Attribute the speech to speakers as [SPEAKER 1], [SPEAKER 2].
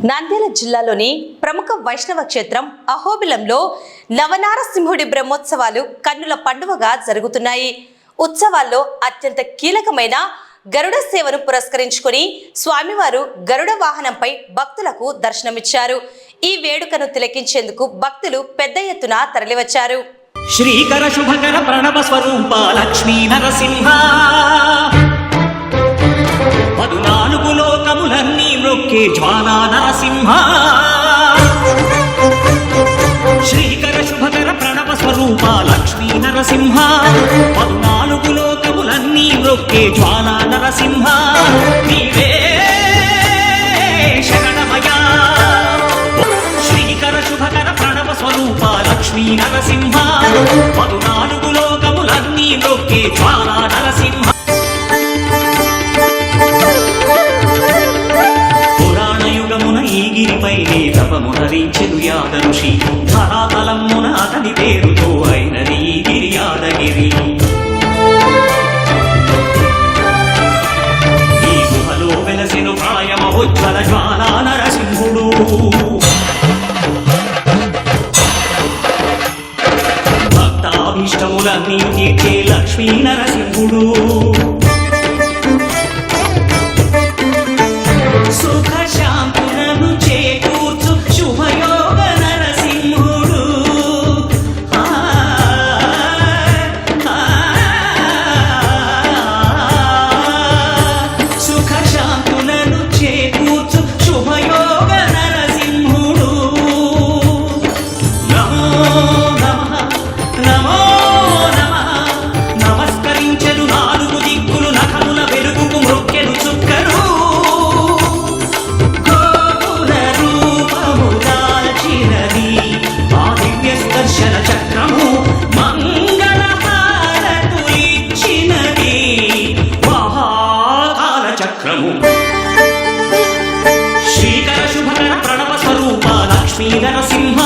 [SPEAKER 1] నంద్యాల జిల్లాలోని ప్రముఖ వైష్ణవ క్షేత్రం అహోబిలంలో నవనారసింహుడి బ్రహ్మోత్సవాలు కన్నుల పండువగా జరుగుతున్నాయి. ఉత్సవాల్లో అత్యంత కీలకమైన గరుడ సేవను పురస్కరించుకుని స్వామివారు గరుడ వాహనంపై భక్తులకు దర్శనమిచ్చారు. ఈ వేడుకను తిలకించేందుకు భక్తులు పెద్ద ఎత్తున తరలివచ్చారు.
[SPEAKER 2] శ్రీకర శుభకర ప్రణవ స్వరూప లక్ష్మీ నరసింహ, 14 లోకములన్నీ మొక్కే జ్వాలా నరసింహ. శ్రీకర శుభకర ప్రణవ స్వరూప లక్ష్మీ నరసింహ, 14 లోకములన్నీ మొక్కే జ్వాలా నరసింహ. నీవే శరణమయా శ్రీకర శుభకర ప్రణవ స్వరూప లక్ష్మీ నరసింహ, 14 లోకములన్నీ మొక్కే జ్వాలా నరసింహ. గిరిపైనే తపమునరించెను యాద ఋషి, ధరాతలమున అతని పేరుతో అయినది గిరి యాదగిరి. ఈ గుహలో వెలసెను ప్రాయమహోజ్వల జ్వాలా నరసింహుడు. భక్తాభీష్టములన్నీ తీర్చే లక్ష్మీ నరసింహుడు. సుఖ శాంతులను చేకూర్చు శుభయోగ నరసింహుడు. సుఖ శాంతులను చేకూర్చు శుభయోగ నరసింహుడు. నమో నమః నమో నమః. నమస్కరించెను 4 దిక్కులు నఖముల వెలుగుకు మృక్కెను చుక్కరు. దర్శన చక్రము మంగళ హారతులిచ్చినది మహాకాల చక్రము. శ్రీకర శుభకర ప్రణవ స్వరూప లక్ష్మీ నరసింహ,